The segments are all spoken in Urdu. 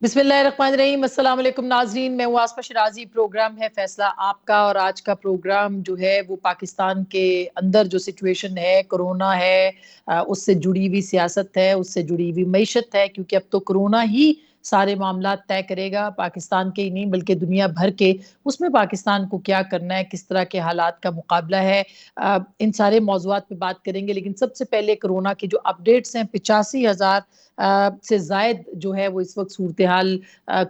بسم اللہ الرحمن الرحیم۔ السلام علیکم ناظرین، میں ہوں آسمہ شرازی۔ پروگرام ہے فیصلہ آپ کا، اور آج کا پروگرام جو ہے وہ پاکستان کے اندر جو سچویشن ہے، کرونا ہے، اس سے جڑی ہوئی سیاست ہے، اس سے جڑی ہوئی معیشت ہے، کیونکہ اب تو کرونا ہی سارے معاملات طے کرے گا، پاکستان کے ہی نہیں بلکہ دنیا بھر کے۔ اس میں پاکستان کو کیا کرنا ہے، کس طرح کے حالات کا مقابلہ ہے، ان سارے موضوعات پہ بات کریں گے۔ لیکن سب سے پہلے کرونا کی جو اپڈیٹس ہیں، 85,000 سے زائد جو ہے وہ اس وقت صورتحال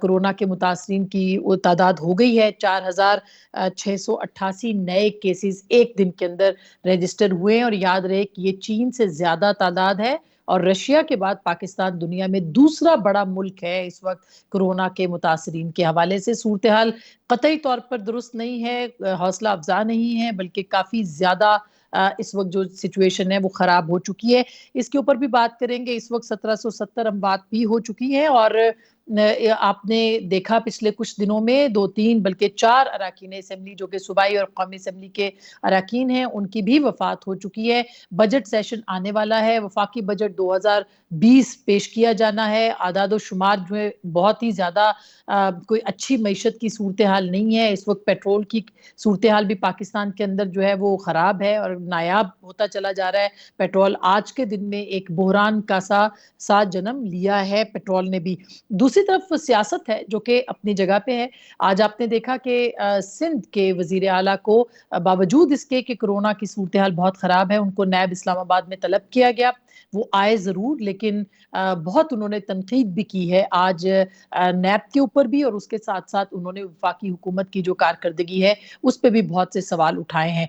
کرونا کے متاثرین کی وہ تعداد ہو گئی ہے۔ 4,688 نئے کیسز ایک دن کے اندر رجسٹر ہوئے ہیں، اور یاد رہے کہ یہ چین سے زیادہ تعداد ہے، اور رشیا کے بعد پاکستان دنیا میں دوسرا بڑا ملک ہے اس وقت کرونا کے متاثرین کے حوالے سے۔ صورتحال قطعی طور پر درست نہیں ہے، حوصلہ افزا نہیں ہے، بلکہ کافی زیادہ اس وقت جو سچویشن ہے وہ خراب ہو چکی ہے۔ اس کے اوپر بھی بات کریں گے۔ اس وقت 1770 اموات بھی ہو چکی ہیں، اور آپ نے دیکھا پچھلے کچھ دنوں میں 2-3 بلکہ 4 اراکین اسمبلی جو کہ صوبائی اور قومی اسمبلی کے اراکین ہیں، ان کی بھی وفات ہو چکی ہے۔ بجٹ سیشن آنے والا ہے، وفاقی بجٹ 2020 پیش کیا جانا ہے۔ اعداد و شمار جو ہے بہت ہی زیادہ کوئی اچھی معیشت کی صورتحال نہیں ہے اس وقت۔ پیٹرول کی صورتحال بھی پاکستان کے اندر جو ہے وہ خراب ہے اور نایاب ہوتا چلا جا رہا ہے۔ پیٹرول آج کے دن میں ایک بحران کا سا جنم لیا ہے پیٹرول نے بھی۔ دوسری طرف سیاست ہے جو کہ اپنی جگہ پہ ہے۔ آج آپ نے دیکھا کہ سندھ کے وزیر اعلیٰ کو باوجود اس کے کہ کرونا کی صورتحال بہت خراب ہے، ان کو نیب اسلام آباد میں طلب کیا گیا۔ وہ آئے ضرور، لیکن بہت انہوں نے تنقید بھی کی ہے آج نیب کے اوپر بھی، اور اس کے ساتھ ساتھ انہوں نے وفاقی حکومت کی جو کارکردگی ہے اس پہ بھی بہت سے سوال اٹھائے ہیں۔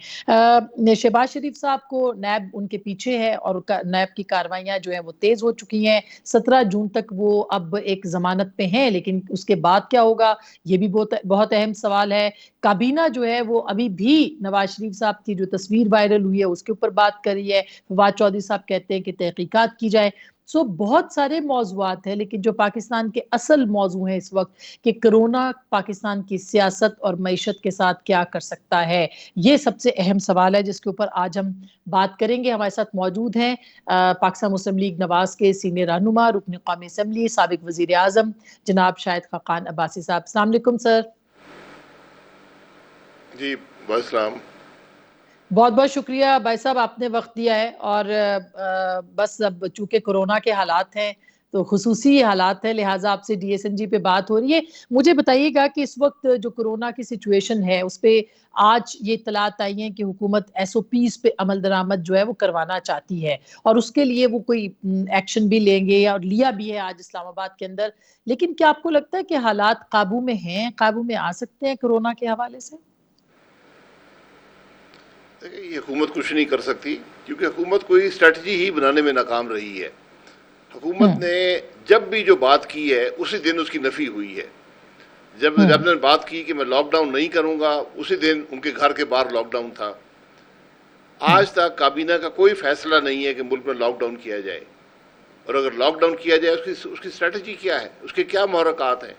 شہباز شریف صاحب کو نیب ان کے پیچھے ہے، اور نیب کی کارروائیاں جو ہیں وہ تیز ہو چکی ہیں۔ 17 جون تک وہ اب ایک ضمانت پہ ہیں، لیکن اس کے بعد کیا ہوگا یہ بھی بہت اہم سوال ہے۔ کابینہ جو ہے وہ ابھی بھی نواز شریف صاحب کی جو تصویر وائرل ہوئی ہے اس کے اوپر بات کر رہی ہے۔ فواد چودھری صاحب کہتے ہیں کہ تحقیقات کی جائے۔ بہت سارے موضوعات ہیں، لیکن جو پاکستان کے اصل موضوع ہیں اس وقت کہ کرونا پاکستان کی سیاست اور معیشت کے ساتھ کیا کر سکتا ہے، یہ سب سے اہم سوال ہے جس کے اوپر آج ہم بات کریں گے۔ ہمارے ساتھ موجود ہیں پاکستان مسلم لیگ نواز کے سینئر رہنما، رکن قومی اسمبلی، سابق وزیر اعظم جناب شاہد خاقان عباسی صاحب۔ السلام علیکم سر۔ جی السلام۔ بہت بہت شکریہ بھائی صاحب، آپ نے وقت دیا ہے، اور بس اب چونکہ کرونا کے حالات ہیں تو خصوصی حالات ہیں، لہٰذا آپ سے ڈی ایس این جی پہ بات ہو رہی ہے۔ مجھے بتائیے گا کہ اس وقت جو کرونا کی سچویشن ہے اس پہ آج یہ اطلاعات آئی ہیں کہ حکومت ایس او پیز پہ عمل درآمد جو ہے وہ کروانا چاہتی ہے، اور اس کے لیے وہ کوئی ایکشن بھی لیں گے، اور لیا بھی ہے آج اسلام آباد کے اندر۔ لیکن کیا آپ کو لگتا ہے کہ حالات قابو میں ہیں، قابو میں آ سکتے ہیں کرونا کے حوالے سے؟ یہ حکومت کچھ نہیں کر سکتی، کیونکہ حکومت کوئی اسٹریٹجی ہی بنانے میں ناکام رہی ہے۔ حکومت نے جب بھی جو بات کی ہے اسی دن اس کی نفی ہوئی ہے۔ جب نے بات کی کہ میں لاک ڈاؤن نہیں کروں گا، اسی دن ان کے گھر کے باہر لاک ڈاؤن تھا۔ آج تک کابینہ کا کوئی فیصلہ نہیں ہے کہ ملک میں لاک ڈاؤن کیا جائے، اور اگر لاک ڈاؤن کیا جائے اس کی اسٹریٹجی کیا ہے، اس کے کیا محرکات ہیں۔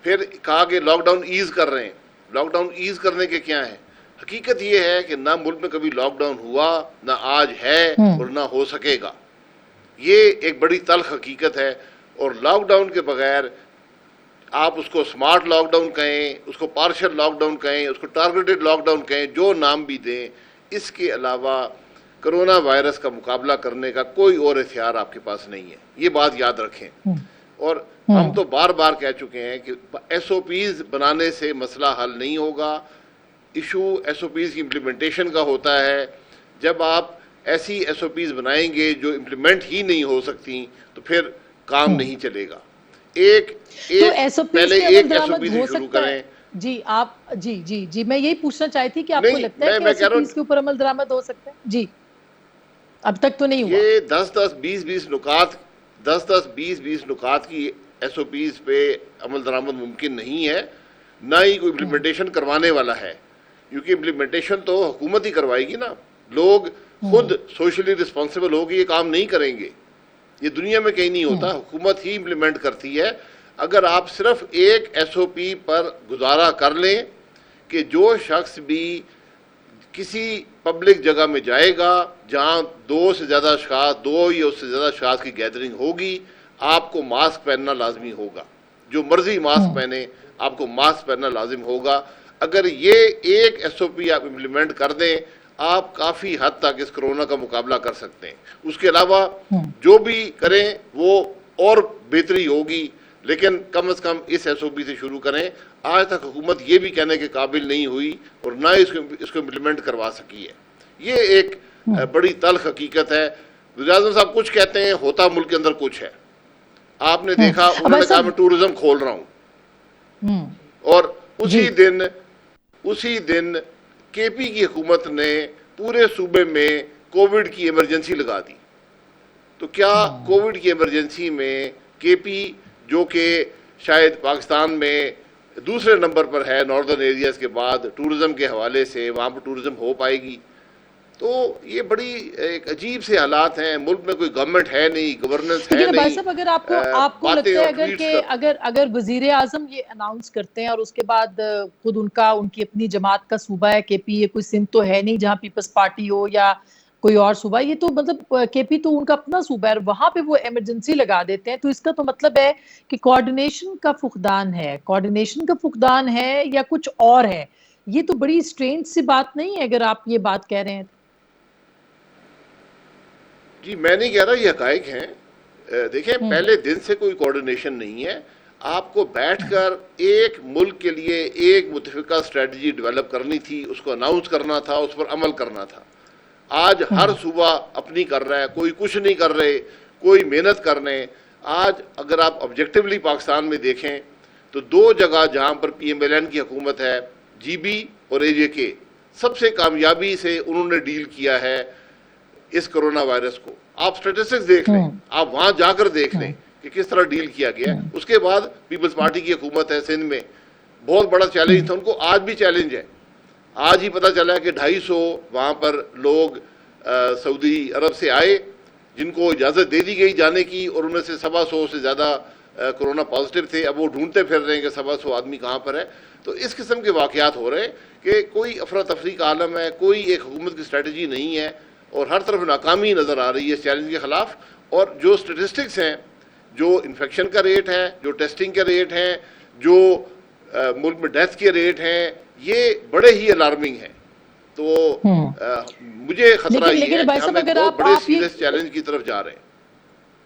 پھر کہا کہ لاک ڈاؤن ایز کر رہے ہیں، لاک ڈاؤن ایز کرنے کے کیا ہیں؟ حقیقت یہ ہے کہ نہ ملک میں کبھی لاک ڈاؤن ہوا، نہ آج ہے، اور نہ ہو سکے گا۔ یہ ایک بڑی تلخ حقیقت ہے، اور لاک ڈاؤن کے بغیر آپ اس کو سمارٹ لاک ڈاؤن کہیں، اس کو پارشل لاک ڈاؤن کہیں، اس کو ٹارگیٹڈ لاک ڈاؤن کہیں، جو نام بھی دیں، اس کے علاوہ کرونا وائرس کا مقابلہ کرنے کا کوئی اور ہتھیار آپ کے پاس نہیں ہے۔ یہ بات یاد رکھیں۔ اور ہم تو بار بار کہہ چکے ہیں کہ ایس او پیز بنانے سے مسئلہ حل نہیں ہوگا۔ ایشو ایس او پیز کی امپلیمنٹیشن کا ہوتا ہے۔ جب آپ ایسی ایس او پیز بنائیں گے جو امپلیمنٹ ہی نہیں ہو سکتی تو پھر کام نہیں چلے گا۔ پہلے ایک ایس او پی سے شروع کریں۔ جی آپ جی میں یہی پوچھنا چاہتی تھی کہ آپ کو نہیں، لگتا ہے کہ میں ایس او کہہ رہا پیز کے ہوں اوپر عمل درآمد ہو سکتا ہے؟ جی اب تک تو نہیں ہوا۔ یہ 10-20 نکات کی ایس او پیز پہ عمل درآمد ممکن نہیں ہے، نہ ہی کوئی امپلیمنٹیشن کروانے والا ہے، کیونکہ امپلیمنٹیشن تو حکومت ہی کروائے گی نا۔ لوگ خود سوشلی رسپانسیبل ہو کے یہ کام نہیں کریں گے۔ یہ دنیا میں کہیں نہیں ہوتا، حکومت ہی امپلیمنٹ کرتی ہے۔ اگر آپ صرف ایک ایس او پی پر گزارا کر لیں کہ جو شخص بھی کسی پبلک جگہ میں جائے گا جہاں 2 سے زیادہ یا اس سے زیادہ اشخاص کی گیدرنگ ہوگی، آپ کو ماسک پہننا لازمی ہوگا۔ جو مرضی ماسک پہنے، آپ کو ماسک پہننا لازم ہوگا. اگر یہ ایک ایس او پی آپ امپلیمنٹ کر دیں، آپ کافی حد تک اس کرونا کا مقابلہ کر سکتے ہیں. اس کے علاوہ جو بھی کریں وہ اور بہتری ہوگی، لیکن کم از کم اس ایس او پی سے شروع کریں. آج تک حکومت یہ بھی کہنے کے قابل نہیں ہوئی اور نہ اس کو امپلیمنٹ کروا سکی ہے. یہ ایک بڑی تلخ حقیقت ہے. وزیر اعظم صاحب کچھ کہتے ہیں، ہوتا ملک کے اندر کچھ ہے. آپ نے دیکھا انہوں نے کہا میں ٹورزم کھول رہا ہوں، اور اسی دن کے پی کی حکومت نے پورے صوبے میں کووڈ کی ایمرجنسی لگا دی. تو کیا کووڈ کی ایمرجنسی میں کے پی، جو کہ شاید پاکستان میں دوسرے نمبر پر ہے ناردرن ایریاز کے بعد ٹورزم کے حوالے سے، وہاں پر ٹورزم ہو پائے گی؟ تو یہ بڑی ایک عجیب سے حالات ہیں. ملک میں کوئی گورنمنٹ ہے نہیں، گورننس ہے لیکن عباس نہیں. صاحب، اگر آپ کو باتیں لگتا اور ہے ٹویٹس کا اگر وزیر اعظم یہ اناؤنس کرتے ہیں اور اس کے بعد خود ان کی اپنی جماعت کا صوبہ ہے کے پی، یہ کوئی سندھ تو ہے نہیں جہاں پیپلز پارٹی ہو یا کوئی اور صوبہ، یہ تو مطلب کے پی تو ان کا اپنا صوبہ ہے، وہاں پہ وہ ایمرجنسی لگا دیتے ہیں، تو اس کا تو مطلب ہے کہ کوارڈینیشن کا فقدان ہے یا کچھ اور ہے. یہ تو بڑی اسٹرینج سی بات نہیں ہے اگر آپ یہ بات کہہ رہے ہیں. جی میں نہیں کہہ رہا، یہ حقائق ہیں. دیکھیں، پہلے دن سے کوئی کوارڈینیشن نہیں ہے. آپ کو بیٹھ کر ایک ملک کے لیے ایک متفقہ اسٹریٹجی ڈیولپ کرنی تھی، اس کو اناؤنس کرنا تھا، اس پر عمل کرنا تھا. آج ہر صوبہ اپنی کر رہا ہے، کوئی کچھ نہیں کر رہے، کوئی محنت کر رہے ہیں. آج اگر آپ آبجیکٹیولی پاکستان میں دیکھیں تو دو جگہ جہاں پر پی ایم ایل این کی حکومت ہے، جی بی اور اے جے کے، سب سے کامیابی سے انہوں نے ڈیل کیا ہے اس کرونا وائرس کو. آپ سٹیٹسٹکس دیکھ لیں، آپ وہاں جا کر دیکھ لیں کہ کس طرح ڈیل کیا گیا ہے. اس کے بعد پیپلز پارٹی کی حکومت ہے سندھ میں، بہت بڑا چیلنج تھا ان کو، آج بھی چیلنج ہے. آج ہی پتہ چلا ہے کہ 250 وہاں پر لوگ سعودی عرب سے آئے جن کو اجازت دے دی گئی جانے کی، اور ان میں سے 125 سے زیادہ کرونا پازیٹیو تھے. اب وہ ڈھونڈتے پھر رہے ہیں کہ 125 آدمی کہاں پر ہے. تو اس قسم کے واقعات ہو رہے ہیں کہ کوئی افراتفری کا عالم ہے، کوئی ایک حکومت کی اسٹریٹجی نہیں ہے، اور ہر طرف ناکامی نظر آ رہی ہے اس چیلنج کے خلاف. اور جو اسٹیٹسٹکس ہیں، جو انفیکشن کا ریٹ ہے، جو ٹیسٹنگ کے ریٹ ہیں، جو ملک میں ڈیتھ کے ریٹ ہیں، یہ بڑے ہی الارمنگ ہیں. تو مجھے خطرہ یہ لیکن ہے کہ بھائی ہم صاحب، ایک اگر بہت بڑے آپ یہ سیریس چیلنج کی طرف جا رہے ہیں.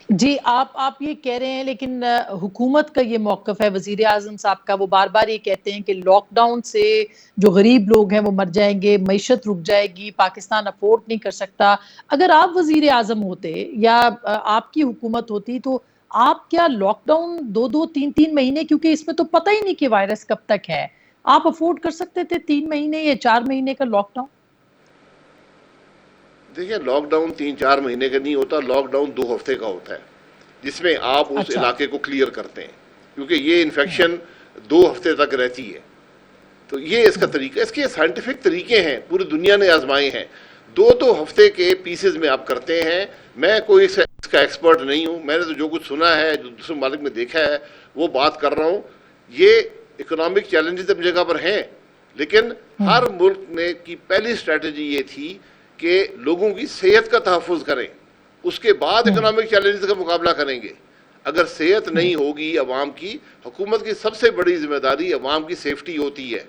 جی آپ یہ کہہ رہے ہیں، لیکن حکومت کا یہ موقف ہے، وزیر اعظم صاحب کا، وہ بار بار یہ کہتے ہیں کہ لاک ڈاؤن سے جو غریب لوگ ہیں وہ مر جائیں گے، معیشت رک جائے گی، پاکستان افورڈ نہیں کر سکتا. اگر آپ وزیر اعظم ہوتے یا آپ کی حکومت ہوتی تو آپ کیا لاک ڈاؤن 2-3 مہینے، کیونکہ اس میں تو پتہ ہی نہیں کہ وائرس کب تک ہے، آپ افورڈ کر سکتے تھے 3 مہینے یا 4 مہینے کا لاک ڈاؤن؟ دیکھیں، لاک ڈاؤن 3-4 مہینے کا نہیں ہوتا، لاک ڈاؤن 2 ہفتے کا ہوتا ہے، جس میں آپ اس اچھا. علاقے کو کلیئر کرتے ہیں، کیونکہ یہ انفیکشن 2 ہفتے تک رہتی ہے. تو یہ اس کا طریقہ، اس کے سائنٹیفک طریقے ہیں، پوری دنیا نے آزمائے ہیں. 2 ہفتے کے پیسز میں آپ کرتے ہیں. میں کوئی اس کا ایکسپرٹ نہیں ہوں، میں نے تو جو کچھ سنا ہے، جو دوسرے ممالک میں دیکھا ہے، وہ بات کر رہا ہوں. یہ اکنامک چیلنجز اپنی جگہ پر ہیں، لیکن ہر ملک نے کی پہلی اسٹریٹجی یہ تھی کہ لوگوں کی صحت کا تحفظ کریں، اس کے بعد اکنامک چیلنجز کا مقابلہ کریں گے. اگر صحت نہیں ہوگی عوام کی، حکومت کی سب سے بڑی ذمہ داری عوام کی سیفٹی ہوتی ہے.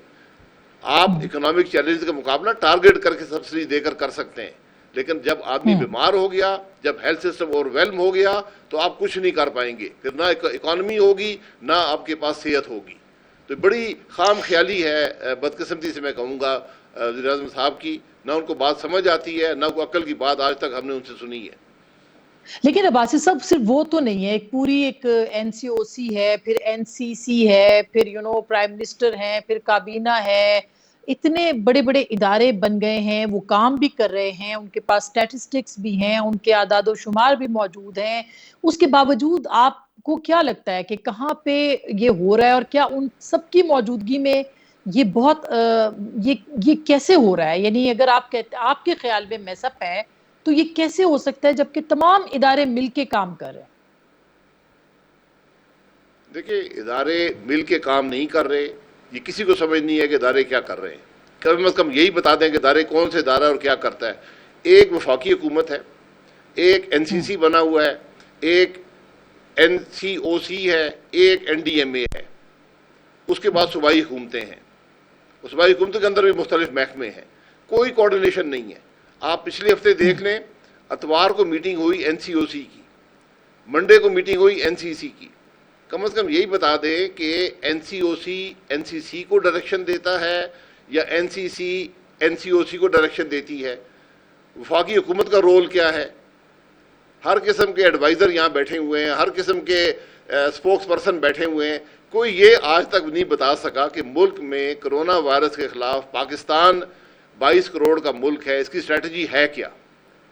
آپ اکنامک چیلنج کا مقابلہ ٹارگٹ کر کے سبسڈی دے کر سکتے ہیں، لیکن جب آدمی بیمار ہو گیا، جب ہیلتھ سسٹم اوور ویلم ہو گیا، تو آپ کچھ نہیں کر پائیں گے. پھر نہ اکانومی ہوگی، نہ آپ کے پاس صحت ہوگی. تو بڑی خام خیالی ہے، بدقسمتی سے میں کہوں گا وزیر اعظم صاحب کی. نہ ان کو بات سمجھ آتی ہے، نہ کوئی عقل کی بات آج تک ہم نے ان سے سنی ہے. لیکن عباسی صاحب، صرف وہ تو نہیں ہے، ایک پوری ایک این سی او سی ہے، پھر این سی سی ہے، پھر پرائم منسٹر ہیں، پھر کابینہ ہے. اتنے بڑے بڑے ادارے بن گئے ہیں، وہ کام بھی کر رہے ہیں، ان کے پاس سٹیٹسٹکس بھی ہیں، ان کے اعداد و شمار بھی موجود ہیں. اس کے باوجود آپ کو کیا لگتا ہے کہ کہاں پہ یہ ہو رہا ہے، اور کیا ان سب کی موجودگی میں یہ بہت یہ کیسے ہو رہا ہے؟ یعنی اگر آپ کہتے، آپ کے خیال میں میس اپ ہے، تو یہ کیسے ہو سکتا ہے جبکہ تمام ادارے مل کے کام کر رہے ہیں؟ دیکھیں، ادارے مل کے کام نہیں کر رہے، یہ کسی کو سمجھ نہیں ہے کہ ادارے کیا کر رہے ہیں. کم از کم یہی بتا دیں کہ ادارے کون سے ادارہ اور کیا کرتا ہے. ایک وفاقی حکومت ہے، ایک این سی سی بنا ہوا ہے، ایک NCOC ہے, ایک NDMA ہے, اس کے بعد صوبائی حکومتیں ہیں. صوبائی حکومتوں کے اندر بھی مختلف محکمے ہیں, کوئی کوارڈینیشن نہیں ہے. آپ پچھلے ہفتے دیکھ لیں, اتوار کو میٹنگ ہوئی NCOC کی, منڈے کو میٹنگ ہوئی NCC کی. کم از کم یہی بتا دیں کہ NCOC NCC کو ڈائریکشن دیتا ہے یا NCC NCOC کو ڈائریکشن دیتی ہے. وفاقی حکومت کا رول کیا ہے؟ ہر قسم کے ایڈوائزر یہاں بیٹھے ہوئے ہیں, ہر قسم کے اسپوکس پرسن بیٹھے ہوئے ہیں. کوئی یہ آج تک نہیں بتا سکا کہ ملک میں کرونا وائرس کے خلاف پاکستان 22 کروڑ کا ملک ہے, اس کی اسٹریٹجی ہے کیا.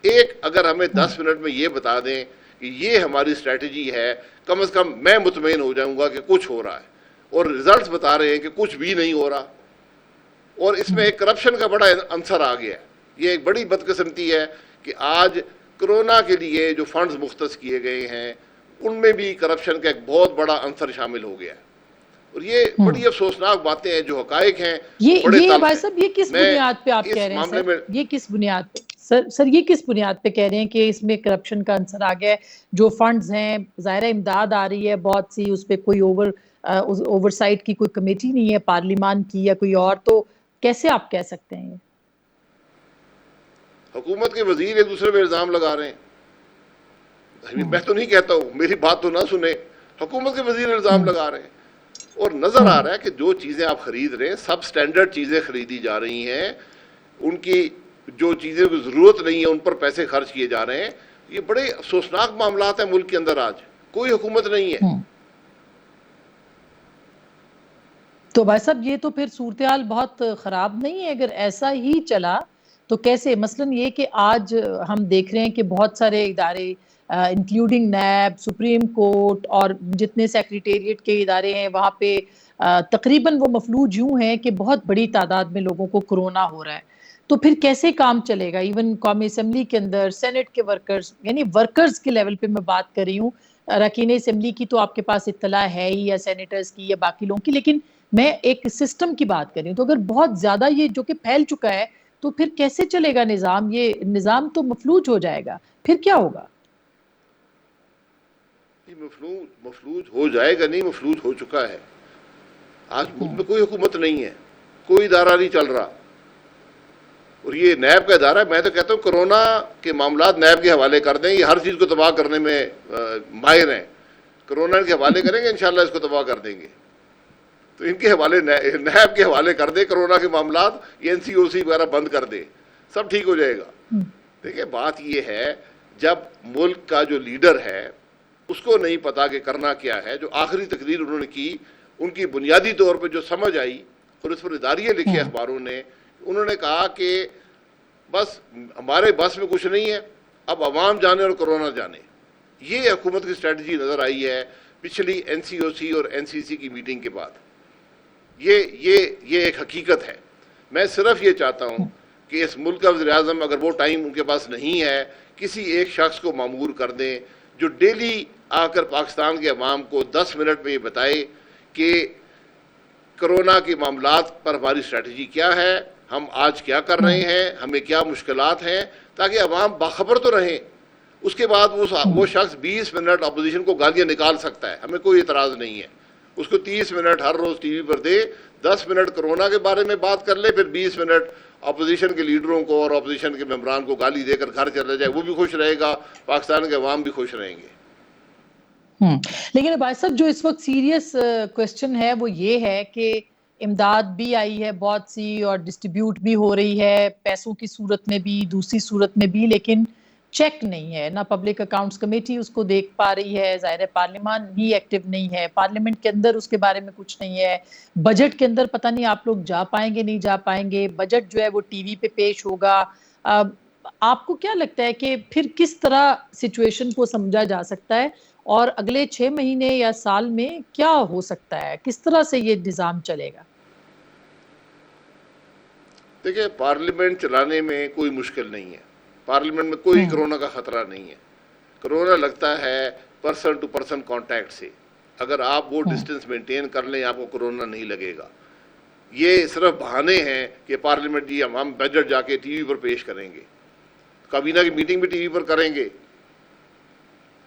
ایک اگر ہمیں 10 منٹ میں یہ بتا دیں کہ یہ ہماری اسٹریٹجی ہے, کم از کم میں مطمئن ہو جاؤں گا کہ کچھ ہو رہا ہے. اور ریزلٹس بتا رہے ہیں کہ کچھ بھی نہیں ہو رہا, اور اس میں ایک کرپشن کا بڑا عنصر آ گیا ہے. یہ ایک بڑی بدقسمتی ہے کہ آج کرونا کے لیے جو فنڈز مختص کیے گئے ہیں ان میں بھی کرپشن کا ایک بہت بڑا عنصر شامل ہو گیا ہے. اور یہ بڑی افسوسناک باتیں ہیں, جو حقائق ہیں بڑے یہ تلخ بھائی ہیں. صاحب یہ کس میں بنیاد پہ آپ کہہ اس رہے ہیں معاملے سر؟ میں یہ کس بنیاد پہ سر یہ کس بنیاد پہ کہہ رہے ہیں کہ اس میں کرپشن کا عنصر آ گیا ہے؟ جو فنڈز ہیں, ظاہر امداد آ رہی ہے بہت سی, اس پہ کوئی اوور سائٹ کی کوئی کمیٹی نہیں ہے پارلیمان کی یا کوئی اور, تو کیسے آپ کہہ سکتے ہیں؟ حکومت کے وزیر ایک دوسرے پہ الزام لگا رہے ہیں. میں تو نہیں کہتا ہوں, میری بات تو نہ سنیں, حکومت کے وزیر الزام لگا رہے ہیں. اور نظر آ رہا ہے کہ جو چیزیں آپ خرید رہے ہیں سب سٹینڈرڈ چیزیں خریدی جا رہی ہیں, ان کی جو چیزیں کی ضرورت نہیں ہے ان پر پیسے خرچ کیے جا رہے ہیں. یہ بڑے افسوسناک معاملات ہیں ملک کے اندر. آج کوئی حکومت نہیں ہے. تو بھائی صاحب یہ تو پھر صورتحال بہت خراب نہیں ہے اگر ایسا ہی چلا تو کیسے؟ مثلاً یہ کہ آج ہم دیکھ رہے ہیں کہ بہت سارے ادارے انکلوڈنگ نیب, سپریم کورٹ اور جتنے سیکریٹریٹ کے ادارے ہیں وہاں پہ تقریباً وہ مفلوج یوں ہیں کہ بہت بڑی تعداد میں لوگوں کو کرونا ہو رہا ہے. تو پھر کیسے کام چلے گا؟ ایون قومی اسمبلی کے اندر سینٹ کے ورکرز, یعنی ورکرز کے لیول پہ میں بات کر رہی ہوں, اراکین اسمبلی کی تو آپ کے پاس اطلاع ہے ہی, یا سینیٹرز کی یا باقی لوگوں کی, لیکن میں ایک سسٹم کی بات کر رہی ہوں. تو اگر بہت زیادہ یہ جو کہ پھیل چکا ہے تو پھر کیسے چلے گا نظام؟ یہ نظام تو مفلوج ہو جائے گا. پھر کیا ہوگا؟ مفلوج ہو جائے گا نہیں, مفلوج ہو چکا ہے. آج ملک میں کوئی حکومت نہیں ہے, کوئی ادارہ نہیں چل رہا. اور یہ نیب کا ادارہ ہے. میں تو کہتا ہوں کرونا کے معاملات نیب کے حوالے کر دیں, یہ ہر چیز کو تباہ کرنے میں ماہر ہیں. کرونا کے حوالے کریں گے, انشاءاللہ اس کو تباہ کر دیں گے. تو ان کے حوالے نیب کے حوالے کر دیں کرونا کے معاملات, یہ NCOC وغیرہ بند کر دیں, سب ٹھیک ہو جائے گا. دیکھیں بات یہ ہے, جب ملک کا جو لیڈر ہے اس کو نہیں پتا کہ کرنا کیا ہے. جو آخری تقریر انہوں نے کی, ان کی بنیادی طور پہ جو سمجھ آئی, اور اس پر اداریے لکھے اخباروں نے, انہوں نے کہا کہ بس ہمارے بس میں کچھ نہیں ہے, اب عوام جانے اور کرونا جانے. یہ حکومت کی اسٹریٹجی نظر آئی ہے پچھلی NCOC اور NCC کی میٹنگ کے بعد. یہ ایک حقیقت ہے. میں صرف یہ چاہتا ہوں کہ اس ملک کا وزیر اعظم, اگر وہ ٹائم ان کے پاس نہیں ہے, کسی ایک شخص کو مامور کر دیں جو ڈیلی آ کر پاکستان کے عوام کو 10 منٹ میں یہ بتائے کہ کرونا کے معاملات پر ہماری اسٹریٹجی کیا ہے, ہم آج کیا کر رہے ہیں, ہمیں کیا مشکلات ہیں, تاکہ عوام باخبر تو رہیں. اس کے بعد وہ شخص 20 منٹ اپوزیشن کو گالیاں نکال سکتا ہے, ہمیں کوئی اعتراض نہیں ہے. اس کو 30 منٹ ہر روز ٹی وی پر دے, 10 منٹ کرونا کے بارے میں بات کر لے, پھر 20 منٹ اپوزیشن کے لیڈروں کو اور اپوزیشن کے ممبران کو گالی دے کر گھر چلا جائے. وہ بھی خوش رہے گا, پاکستان کے عوام بھی خوش رہیں گے. لیکن بھائی صاحب جو اس وقت سیریس کوسچن ہے وہ یہ ہے کہ امداد بھی آئی ہے بہت سی اور ڈسٹریبیوٹ بھی ہو رہی ہے, پیسوں کی صورت میں بھی دوسری صورت میں بھی, لیکن چیک نہیں ہے. نہ پبلک اکاؤنٹس کمیٹی اس کو دیکھ پا رہی ہے, ظاہر پارلیمان ہی ایکٹیو نہیں ہے, پارلیمنٹ کے اندر اس کے بارے میں کچھ نہیں ہے, بجٹ کے اندر پتہ نہیں آپ لوگ جا پائیں گے نہیں جا پائیں گے, بجٹ جو ہے وہ ٹی وی پہ پیش ہوگا. آپ کو کیا لگتا ہے کہ پھر کس طرح سچویشن کو سمجھا جا سکتا ہے, اور اگلے 6 مہینے یا سال میں کیا ہو سکتا ہے, کس طرح سے یہ نظام چلے گا؟ دیکھیں پارلیمنٹ چلانے میں کوئی مشکل نہیں ہے, پارلیمنٹ میں کوئی کرونا کا خطرہ نہیں ہے. کرونا لگتا ہے پرسن ٹو پرسن کانٹیکٹ سے. اگر آپ وہ ڈسٹنس مینٹین کر لیں آپ کو کرونا نہیں لگے گا. یہ صرف بہانے ہیں کہ پارلیمنٹ جی ہم بجٹ جا کے ٹی وی پر پیش کریں گے, کابینہ کی میٹنگ بھی ٹی وی پر کریں گے,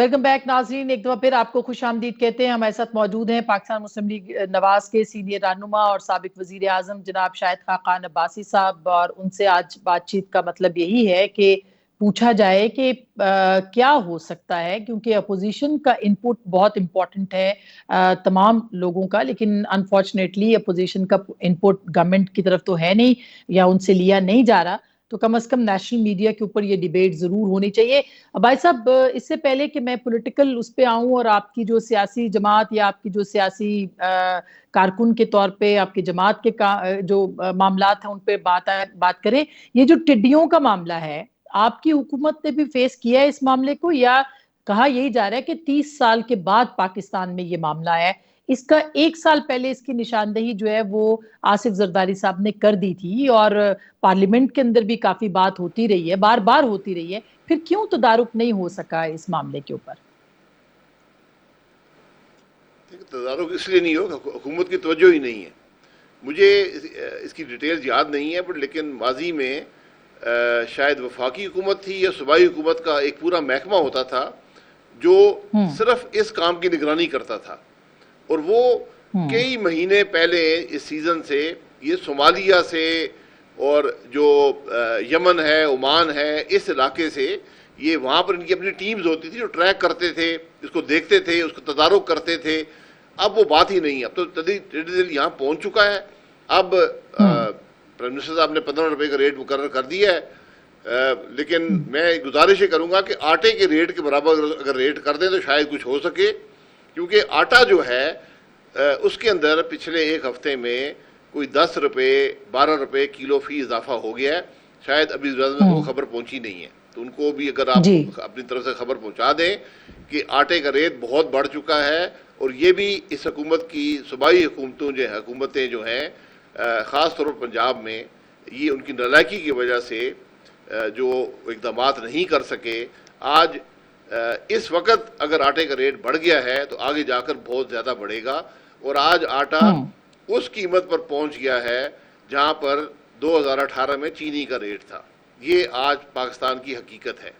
ویلکم بیک ناظرین، ایک دفعہ پھر آپ کو خوش آمدید کہتے ہیں۔ ہمارے ساتھ موجود ہیں پاکستان مسلم لیگ نواز کے سینئر رہنما اور سابق وزیر اعظم جناب شاہد خاقان عباسی صاحب، اور ان سے آج بات چیت کا مطلب یہی ہے کہ پوچھا جائے کہ کیا ہو سکتا ہے، کیونکہ اپوزیشن کا انپٹ بہت امپورٹنٹ ہے تمام لوگوں کا، لیکن انفارچونیٹلی اپوزیشن کا انپٹ گورنمنٹ کی طرف تو ہے نہیں یا ان سے لیا نہیں جا رہا، تو کم از کم نیشنل میڈیا کے اوپر یہ ڈیبیٹ ضرور ہونی چاہیے۔ بھائی صاحب، اس سے پہلے کہ میں پولیٹیکل اس پہ آؤں اور آپ کی جو سیاسی جماعت یا آپ کی جو سیاسی کارکن کے طور پہ آپ کی جماعت کے جو معاملات ہیں ان پہ بات کریں، یہ جو ٹڈیوں کا معاملہ ہے، آپ کی حکومت نے بھی فیس کیا ہے اس معاملے کو، یا کہا یہی جا رہا ہے کہ 30 سال کے بعد پاکستان میں یہ معاملہ ہے؟ اس کا 1 سال پہلے اس کی نشاندہی جو ہے وہ آصف زرداری صاحب نے کر دی تھی، اور پارلیمنٹ کے اندر بھی کافی بات ہوتی رہی ہے، بار بار ہوتی رہی ہے، پھر کیوں تدارک نہیں ہو سکا اس معاملے کے اوپر؟ تدارک اس لیے نہیں ہو، حکومت کی توجہ ہی نہیں ہے۔ مجھے اس کی ڈیٹیلز یاد نہیں ہے، لیکن ماضی میں شاید وفاقی حکومت تھی یا صوبائی حکومت کا ایک پورا محکمہ ہوتا تھا جو صرف اس کام کی نگرانی کرتا تھا، اور وہ کئی مہینے پہلے اس سیزن سے یہ صومالیہ سے اور جو یمن ہے، عمان ہے، اس علاقے سے یہ وہاں پر ان کی اپنی ٹیمز ہوتی تھی جو ٹریک کرتے تھے، اس کو دیکھتے تھے، اس کو تدارک کرتے تھے۔ اب وہ بات ہی نہیں ہے، اب تو ٹیڈیزل یہاں پہنچ چکا ہے۔ اب پرائم منسٹر صاحب نے 15 روپے کا ریٹ مقرر کر دیا ہے، لیکن میں گزارش یہ کروں گا کہ آٹے کے ریٹ کے برابر اگر ریٹ کر دیں تو شاید کچھ ہو سکے، کیونکہ آٹا جو ہے اس کے اندر پچھلے ایک ہفتے میں کوئی 10 روپے 12 روپے کلو فی اضافہ ہو گیا ہے۔ شاید ابھی وہ خبر پہنچی نہیں ہے، تو ان کو بھی اگر آپ جی اپنی طرف سے خبر پہنچا دیں کہ آٹے کا ریٹ بہت بڑھ چکا ہے، اور یہ بھی اس حکومت کی صوبائی حکومتیں جو ہیں خاص طور پر پنجاب میں، یہ ان کی نالائکی کی وجہ سے جو اقدامات نہیں کر سکے۔ آج اس وقت اگر آٹے کا ریٹ بڑھ گیا ہے تو آگے جا کر بہت زیادہ بڑھے گا، اور آج آٹا اس قیمت پر پہنچ گیا ہے جہاں پر 2018 میں چینی کا ریٹ تھا۔ یہ آج پاکستان کی حقیقت ہے۔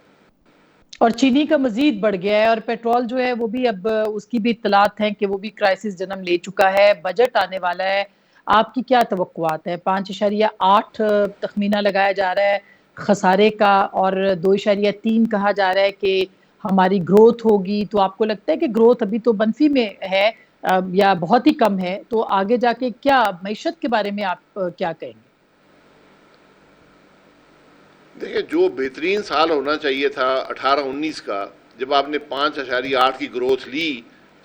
اور چینی کا مزید بڑھ گیا ہے، اور پیٹرول جو ہے وہ بھی اب اس کی بھی اطلاعات ہیں کہ وہ بھی کرائسس جنم لے چکا ہے۔ بجٹ آنے والا ہے، آپ کی کیا توقعات ہیں؟ 5.8 تخمینہ لگایا جا رہا ہے خسارے کا، اور 2.3 کہا جا رہا ہے کہ ہماری گروتھ ہوگی۔ تو آپ کو لگتا ہے کہ گروتھ ابھی تو منفی میں ہے یا بہت ہی کم ہے؟ تو آگے جا کے کیا معیشت کے بارے میں آپ کیا کہیں گے؟ دیکھیں، جو بہترین سال ہونا چاہیے تھا 18-19 کا، جب آپ نے 5.8 کی گروتھ لی،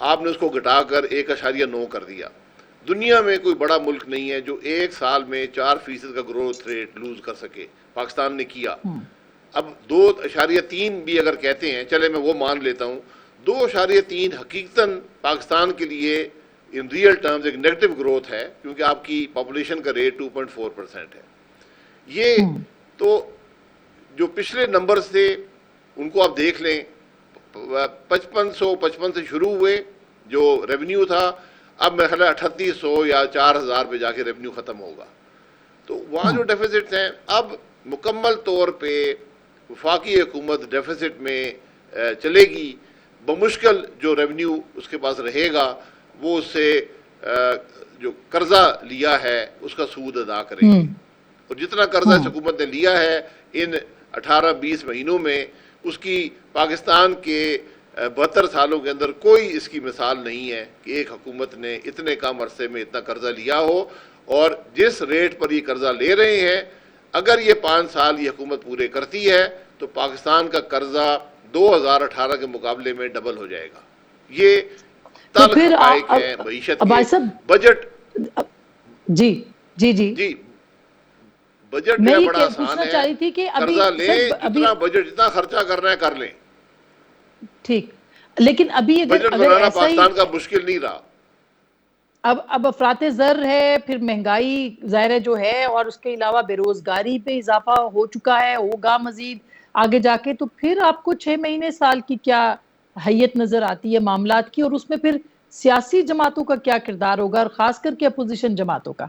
آپ نے اس کو گھٹا کر 1.9 کر دیا۔ دنیا میں کوئی بڑا ملک نہیں ہے جو ایک سال میں 4% کا گروتھ ریٹ لوز کر سکے، پاکستان نے کیا۔ اب 2.3 بھی اگر کہتے ہیں، چلے میں وہ مان لیتا ہوں، 2.3 حقیقتاً پاکستان کے لیے ان ریئل ٹرمز ایک نیگیٹو گروتھ ہے، کیونکہ آپ کی پاپولیشن کا ریٹ 2.4% ہے۔ یہ تو جو پچھلے نمبرز تھے ان کو آپ دیکھ لیں، 5555 سے شروع ہوئے جو ریونیو تھا، اب میرا خیال ہے 3800 یا 4000 پہ جا کے ریونیو ختم ہوگا۔ تو وہاں جو ڈیفیسٹس ہیں، اب مکمل طور پہ وفاقی حکومت ڈیفیسٹ میں چلے گی، بمشکل جو ریونیو اس کے پاس رہے گا وہ اس سے جو قرضہ لیا ہے اس کا سود ادا کریں گے، اور جتنا قرضہ اس حکومت نے لیا ہے ان 18-20 مہینوں میں، اس کی پاکستان کے 72 سالوں کے اندر کوئی اس کی مثال نہیں ہے کہ ایک حکومت نے اتنے کم عرصے میں اتنا قرضہ لیا ہو۔ اور جس ریٹ پر یہ قرضہ لے رہے ہیں، اگر یہ 5 سال یہ حکومت پورے کرتی ہے تو پاکستان کا قرضہ 2018 کے مقابلے میں ڈبل ہو جائے گا۔ یہ تو تلخ پھر حقائق ہیں معیشت کے۔ بھائی صاحب، بجٹ جی جی جی جی بجٹ جو میں ہے یہ بڑا آسان پوچھنا ہے، چاہ رہی تھی کہ ابھی قرضہ سر لیں، ابھی جتنا بجٹ جتنا خرچہ کرنا ہے کر لیں۔ ٹھیک، لیکن ابھی اگر بجٹ اگر بنانا ایسا ہی پاکستان کا مشکل نہیں رہا۔ اب افراط زر ہے، پھر مہنگائی ظاہر ہے جو ہے، اور اس کے علاوہ بے روزگاری پہ اضافہ ہو چکا ہے، ہوگا مزید آگے جا کے، تو پھر آپ کو 6 مہینے سال کی کیا حیت نظر آتی ہے معاملات کی؟ اور اس میں پھر سیاسی جماعتوں کا کیا کردار ہوگا، اور خاص کر کے اپوزیشن جماعتوں کا؟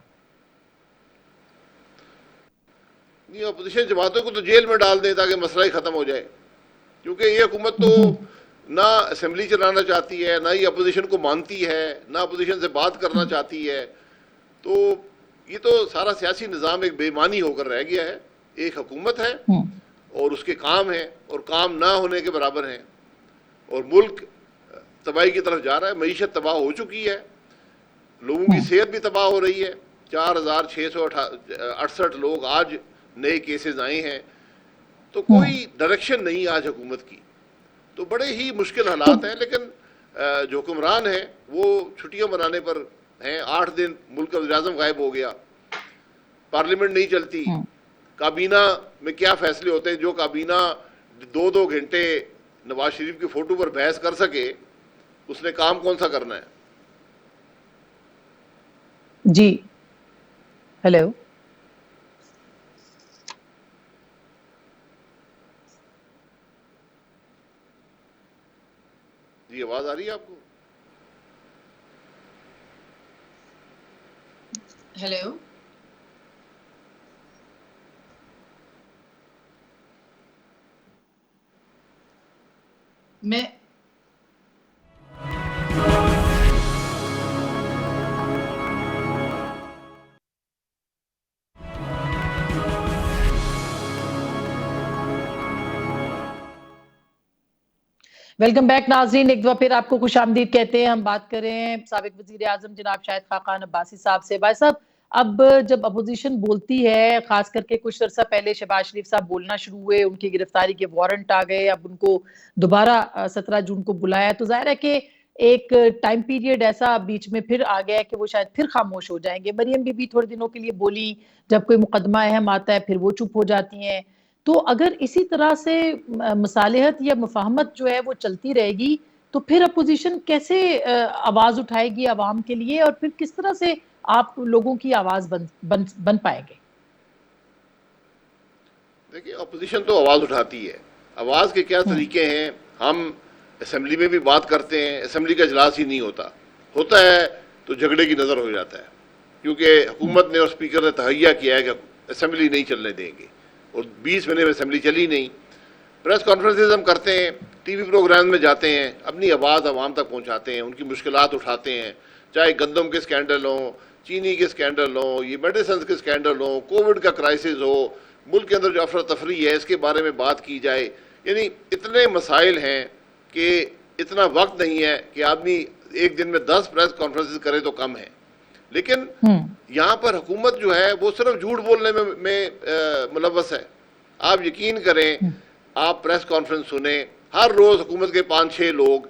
نہیں، اپوزیشن جماعتوں کو تو جیل میں ڈال دیں تاکہ مسئلہ ہی ختم ہو جائے، کیونکہ یہ حکومت تو نہ اسمبلی چلانا چاہتی ہے، نہ ہی اپوزیشن کو مانتی ہے، نہ اپوزیشن سے بات کرنا چاہتی ہے. تو یہ تو سارا سیاسی نظام ایک بے ایمانی ہو کر رہ گیا ہے. ایک حکومت ہے اور اس کے کام ہیں اور کام نہ ہونے کے برابر ہیں، اور ملک تباہی کی طرف جا رہا ہے. معیشت تباہ ہو چکی ہے، لوگوں کی صحت بھی تباہ ہو رہی ہے. 4668 لوگ آج نئے کیسز آئے ہیں. تو کوئی ڈائریکشن نہیں آج حکومت کی. تو بڑے ہی مشکل تو حالات ہیں. لیکن جو حکمران ہیں وہ چھٹیاں منانے پر ہیں. 8 دن ملک کا وزیر اعظم غائب ہو گیا، پارلیمنٹ نہیں چلتی، کابینہ میں کیا فیصلے ہوتے ہیں. جو کابینہ 2 گھنٹے نواز شریف کی فوٹو پر بحث کر سکے، اس نے کام کون سا کرنا ہے؟ جی ہیلو، جی آواز آ رہی ہے آپ کو؟ ہیلو، میں ویلکم بیک ناظرین، ایک دفعہ پھر آپ کو خوش آمدید کہتے ہیں. ہم بات کر رہے ہیں سابق وزیر اعظم جناب شاہد خاقان عباسی صاحب سے. بھائی صاحب، اب جب اپوزیشن بولتی ہے، خاص کر کے کچھ عرصہ پہلے شہباز شریف صاحب بولنا شروع ہوئے، ان کی گرفتاری کے وارنٹ آ گئے، اب ان کو دوبارہ 17 جون کو بلایا، تو ظاہر ہے کہ ایک ٹائم پیریڈ ایسا بیچ میں پھر آ گیا ہے کہ وہ شاید پھر خاموش ہو جائیں گے. مریم بی بھی تھوڑے دنوں کے لیے بولی، جب کوئی مقدمہ اہم آتا ہے پھر وہ چپ ہو جاتی ہیں. تو اگر اسی طرح سے مصالحت یا مفاہمت جو ہے وہ چلتی رہے گی تو پھر اپوزیشن کیسے آواز اٹھائے گی عوام کے لیے، اور پھر کس طرح سے آپ لوگوں کی آواز بن پائے گے؟ دیکھیے، اپوزیشن تو آواز اٹھاتی ہے. آواز کے کیا طریقے ہیں؟ ہم اسمبلی میں بھی بات کرتے ہیں، اسمبلی کا اجلاس ہی نہیں ہوتا ہے تو جھگڑے کی نظر ہو جاتا ہے، کیونکہ حکومت نے اور اسپیکر نے تہیہ کیا ہے کہ اسمبلی نہیں چلنے دیں گے، اور 20 مہینے میں اسمبلی چلی نہیں. پریس کانفرنسز ہم کرتے ہیں، ٹی وی پروگرام میں جاتے ہیں، اپنی آواز عوام تک پہنچاتے ہیں، ان کی مشکلات اٹھاتے ہیں، چاہے گندم کے اسکینڈل ہوں، چینی کے اسکینڈل ہوں، یہ میڈیسنز کے اسکینڈل ہوں، کووڈ کا کرائسس ہو، ملک کے اندر جو افراتفری ہے اس کے بارے میں بات کی جائے. یعنی اتنے مسائل ہیں کہ اتنا وقت نہیں ہے کہ آدمی ایک دن میں 10 پریس کانفرنسز کرے تو کم ہے. لیکن یہاں پر حکومت جو ہے وہ صرف جھوٹ بولنے میں ملوث ہے. آپ یقین کریں، آپ پریس کانفرنس سنیں، ہر روز حکومت کے 5-6 لوگ،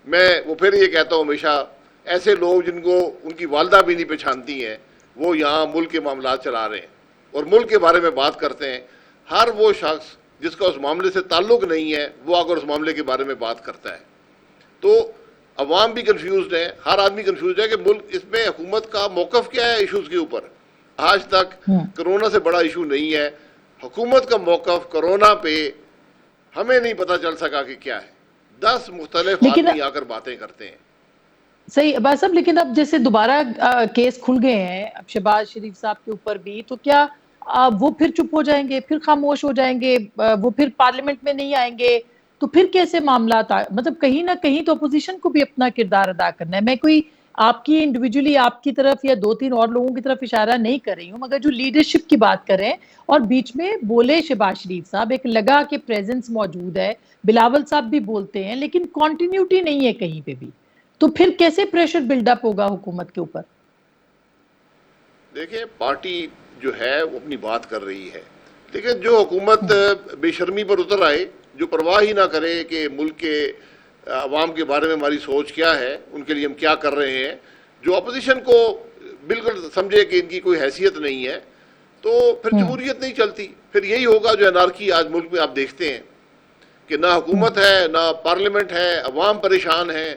میں وہ پھر یہ کہتا ہوں ہمیشہ، ایسے لوگ جن کو ان کی والدہ بھی نہیں پہچانتی ہیں، وہ یہاں ملک کے معاملات چلا رہے ہیں اور ملک کے بارے میں بات کرتے ہیں. ہر وہ شخص جس کا اس معاملے سے تعلق نہیں ہے وہ اگر اس معاملے کے بارے میں بات کرتا ہے. تو عوام بھی کنفیوزڈ ہے، ہر آدمی کنفیوزڈ ہے کہ ملک اس میں حکومت کا موقف کیا ہے ایشوز کے اوپر. آج تک کرونا سے بڑا ایشو نہیں ہے، حکومت کا موقف کرونا پہ ہمیں نہیں پتہ چل سکا کہ کیا ہے. 10 مختلف لیکن آدمی آ کر باتیں کرتے ہیں. صحیح عباس صاحب، لیکن اب جیسے دوبارہ کیس کھل گئے ہیں اب شہباز شریف صاحب کے اوپر بھی، تو کیا وہ پھر چپ ہو جائیں گے، پھر خاموش ہو جائیں گے، وہ پھر پارلیمنٹ میں نہیں آئیں گے؟ تو پھر کیسے معاملات مطلب کہیں نہ کہیں تو اپوزیشن کو بھی اپنا کردار ادا کرنا ہے. میں کوئی آپ کی انڈیویجولی آپ کی طرف یا 2-3 اور لوگوں کی طرف اشارہ نہیں کر رہی ہوں، مگر جو لیڈرشپ کی بات کریں اور بیچ میں بولے شہباز شریف صاحب، ایک لگا کہ پریزنس موجود ہے، بلاول صاحب بھی بولتے ہیں، لیکن کنٹینیوٹی نہیں ہے کہیں پہ بھی. تو پھر کیسے پریشر بلڈ اپ ہوگا حکومت کے اوپر؟ دیکھیں، پارٹی جو ہے وہ اپنی بات کر رہی ہے، لیکن جو حکومت بے شرمی پر اتر آئے، جو پرواہ ہی نہ کرے کہ ملک کے عوام کے بارے میں ہماری سوچ کیا ہے، ان کے لیے ہم کیا کر رہے ہیں، جو اپوزیشن کو بالکل سمجھے کہ ان کی کوئی حیثیت نہیں ہے، تو پھر جمہوریت نہیں چلتی. پھر یہی ہوگا جو انارکی آج ملک میں آپ دیکھتے ہیں کہ نہ حکومت ہے، نہ پارلیمنٹ ہے، عوام پریشان ہے.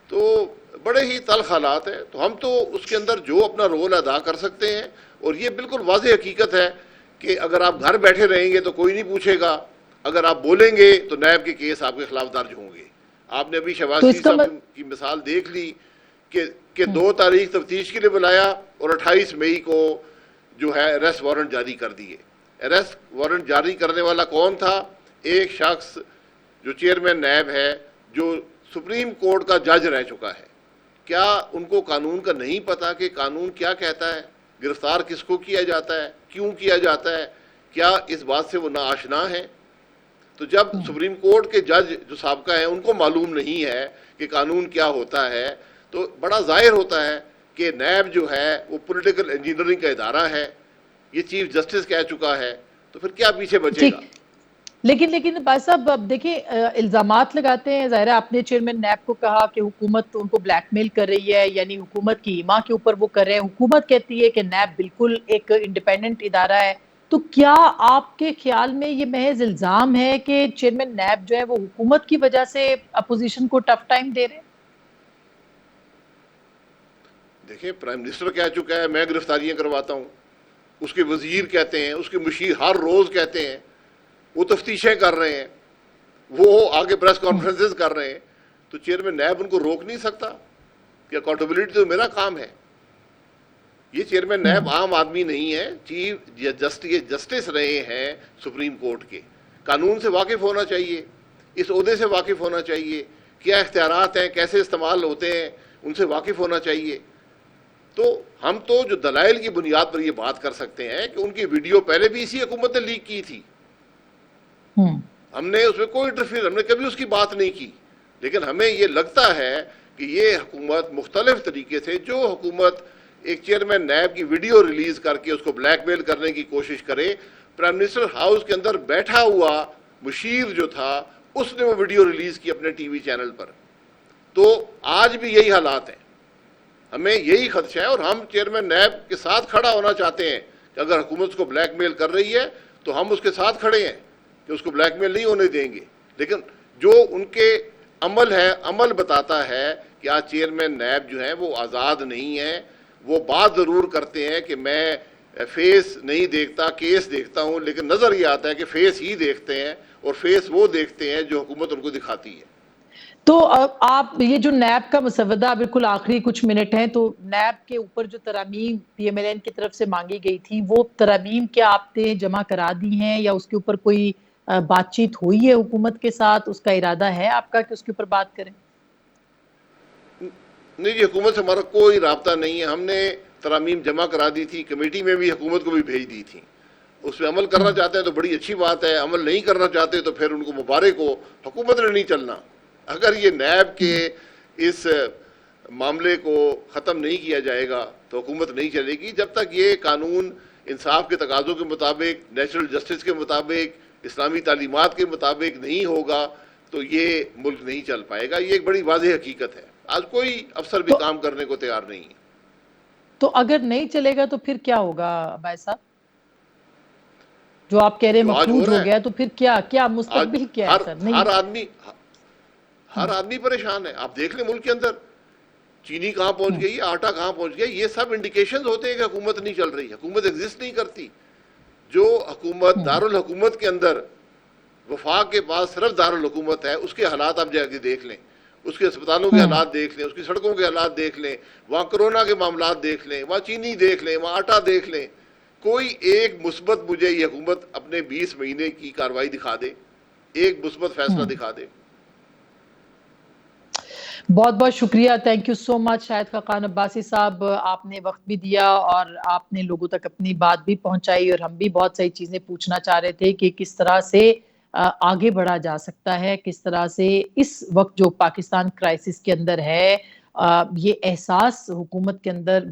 تو بڑے ہی تلخ حالات ہیں. تو ہم تو اس کے اندر جو اپنا رول ادا کر سکتے ہیں، اور یہ بالکل واضح حقیقت ہے کہ اگر آپ گھر بیٹھے رہیں گے تو کوئی نہیں پوچھے گا، اگر آپ بولیں گے تو نیب کے کیس آپ کے خلاف درج ہوں گے. آپ نے ابھی تو شہباز اس شریف کا صاحب کی مثال دیکھ لی کہ 2 تاریخ تفتیش کے لیے بلایا اور 28 مئی کو جو ہے اریسٹ وارنٹ جاری کر دیے. اریسٹ وارنٹ جاری کرنے والا کون تھا؟ ایک شخص جو چیئرمین نیب ہے، جو سپریم کورٹ کا جج رہ چکا ہے، کیا ان کو قانون کا نہیں پتا کہ قانون کیا کہتا ہے، گرفتار کس کو کیا جاتا ہے، کیوں کیا جاتا ہے؟ کیا اس بات سے وہ ناآشنا ہے؟ تو جب سپریم کورٹ کے جج جو سابقہ ہیں ان کو معلوم نہیں ہے کہ قانون کیا ہوتا ہے، تو بڑا ظاہر ہوتا ہے کہ نیب جو ہے وہ پولیٹیکل انجینئرنگ کا ادارہ ہے، یہ چیف جسٹس کہہ چکا ہے، تو پھر کیا پیچھے بچے گا؟ ٹھیک، لیکن بھائی صاحب اب دیکھیں الزامات لگاتے ہیں، ظاہر ہے آپ نے چیئرمین نیب کو کہا کہ حکومت ان کو بلیک میل کر رہی ہے، یعنی حکومت کی ایما کے اوپر وہ کر رہے ہیں، حکومت کہتی ہے کہ نیب بالکل ایک انڈیپینڈنٹ ادارہ ہے، تو کیا آپ کے خیال میں یہ محض الزام ہے کہ چیئرمین نیب جو ہے وہ حکومت کی وجہ سے اپوزیشن کو ٹف ٹائم دے رہے ہیں؟ دیکھیں پرائم منسٹر کہہ چکا ہے میں گرفتاریاں کرواتا ہوں، اس کے وزیر کہتے ہیں، اس کے مشیر ہر روز کہتے ہیں، وہ تفتیشیں کر رہے ہیں، وہ آگے پریس کانفرنسز کر رہے ہیں، تو چیئرمین نیب ان کو روک نہیں سکتا کہ اکاؤنٹیبلٹی تو میرا کام ہے؟ یہ چیئرمین نیب عام آدمی نہیں ہے، چیف جسٹس رہے ہیں سپریم کورٹ کے، قانون سے واقف ہونا چاہیے، اس عہدے سے واقف ہونا چاہیے، کیا اختیارات ہیں، کیسے استعمال ہوتے ہیں، ان سے واقف ہونا چاہیے۔ تو ہم تو جو دلائل کی بنیاد پر یہ بات کر سکتے ہیں کہ ان کی ویڈیو پہلے بھی اسی حکومت نے لیک کی تھی، ہم نے اس میں کوئی انٹرفیئر، ہم نے کبھی اس کی بات نہیں کی، لیکن ہمیں یہ لگتا ہے کہ یہ حکومت مختلف طریقے سے، جو حکومت ایک چیئرمین نیب کی ویڈیو ریلیز کر کے اس کو بلیک میل کرنے کی کوشش کرے، پرائم منسٹر ہاؤس کے اندر بیٹھا ہوا مشیر جو تھا اس نے وہ ویڈیو ریلیز کی اپنے ٹی وی چینل پر، تو آج بھی یہی حالات ہیں۔ ہمیں یہی خدشہ ہے اور ہم چیئرمین نیب کے ساتھ کھڑا ہونا چاہتے ہیں کہ اگر حکومت اس کو بلیک میل کر رہی ہے تو ہم اس کے ساتھ کھڑے ہیں کہ اس کو بلیک میل نہیں ہونے دیں گے، لیکن جو ان کے عمل ہے، عمل بتاتا ہے کہ آج چیئرمین نیب جو ہیں وہ آزاد نہیں ہیں، وہ بات ضرور کرتے ہیں کہ میں فیس نہیں دیکھتا، کیس دیکھتا ہوں، لیکن نظر یہ آتا ہے کہ فیس ہی دیکھتے ہیں، اور فیس وہ دیکھتے ہیں جو حکومت ان کو دکھاتی ہے۔ تو اب آپ یہ جو نیب کا مسودہ بالکل آخری کچھ منٹ ہیں، تو نیب کے اوپر جو ترامیم پی ایم ایل این کی طرف سے مانگی گئی تھی، وہ ترامیم کیا آپ نے جمع کرا دی ہیں یا اس کے اوپر کوئی بات چیت ہوئی ہے حکومت کے ساتھ؟ اس کا ارادہ ہے آپ کا کہ اس کے اوپر بات کریں؟ نہیں جی، حکومت سے ہمارا کوئی رابطہ نہیں ہے، ہم نے ترامیم جمع کرا دی تھی، کمیٹی میں بھی حکومت کو بھی بھیج دی تھی، اس پہ عمل کرنا چاہتے ہیں تو بڑی اچھی بات ہے، عمل نہیں کرنا چاہتے تو پھر ان کو مبارک ہو، حکومت نے نہیں چلنا۔ اگر یہ نیب کے اس معاملے کو ختم نہیں کیا جائے گا تو حکومت نہیں چلے گی، جب تک یہ قانون انصاف کے تقاضوں کے مطابق، نیچرل جسٹس کے مطابق، اسلامی تعلیمات کے مطابق نہیں ہوگا تو یہ ملک نہیں چل پائے گا۔ یہ ایک بڑی واضح حقیقت ہے، آج کوئی افسر بھی تو کام کرنے کو تیار نہیں ہے۔ تو اگر نہیں چلے گا تو پھر کیا ہوگا عباس صاحب؟ جو آپ کہہ رہے ہیں جو آج ہو مفلوج رہا ہو ہے، گیا، تو پھر کیا آج مستقبل کیا ہے ہر سر؟ ہر نہیں آدمی ہر آدمی پریشان ہے۔ آپ دیکھ لیں ملک کے اندر چینی کہاں پہنچ گئی، آٹا کہاں پہنچ گیا، یہ سب انڈیکیشنز ہوتے ہیں کہ حکومت نہیں چل رہی، حکومت ایگزسٹ نہیں کرتی۔ جو حکومت دارالحکومت کے اندر، وفاق کے پاس صرف دارالحکومت ہے، اس کے حالات آپ جا کے دیکھ لیں، اس کے اسپتالوں کے حالات دیکھ لیں، اس کی سڑکوں کے حالات دیکھ لیں، وہاں کرونا کے معاملات دیکھ لیں، وہاں چینی دیکھ لیں، وہاں آٹا دیکھ لیں، کوئی ایک مثبت مجھے یہ حکومت اپنے 20 مہینے کی کارروائی دکھا دے، ایک مثبت فیصلہ دکھا دے۔ بہت بہت شکریہ، تھینک یو سو مچ شاہد خاقان عباسی صاحب، آپ نے وقت بھی دیا اور آپ نے لوگوں تک اپنی بات بھی پہنچائی، اور ہم بھی بہت ساری چیزیں پوچھنا چاہ رہے تھے کہ کس طرح سے آگے بڑھا جا سکتا ہے، کس طرح سے اس وقت جو پاکستان کرائسس کے اندر ہے، یہ احساس حکومت کے اندر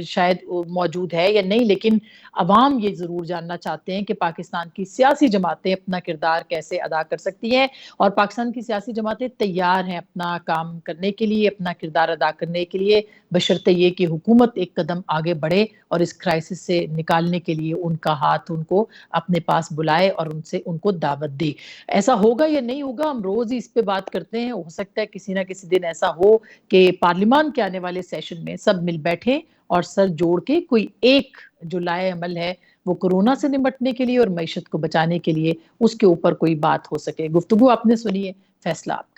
شاید موجود ہے یا نہیں، لیکن عوام یہ ضرور جاننا چاہتے ہیں کہ پاکستان کی سیاسی جماعتیں اپنا کردار کیسے ادا کر سکتی ہیں، اور پاکستان کی سیاسی جماعتیں تیار ہیں اپنا کام کرنے کے لیے، اپنا کردار ادا کرنے کے لیے، بشرطے یہ کہ حکومت ایک قدم آگے بڑھے اور اس کرائسس سے نکالنے کے لیے ان کا ہاتھ ان کو اپنے پاس بلائے اور ان کو دعوت دے۔ ایسا ہوگا یا نہیں ہوگا، ہم روز ہی اس پہ بات کرتے ہیں، ہو سکتا ہے کسی نہ کسی دن ایسا ہو کہ پارلیمان کے آنے والے سیشن میں سب مل بیٹھیں اور سر جوڑ کے کوئی ایک جو لائے عمل ہے وہ کورونا سے نمٹنے کے لیے اور معیشت کو بچانے کے لیے، اس کے اوپر کوئی بات ہو سکے۔ گفتگو آپ نے سنی ہے، فیصلہ آپ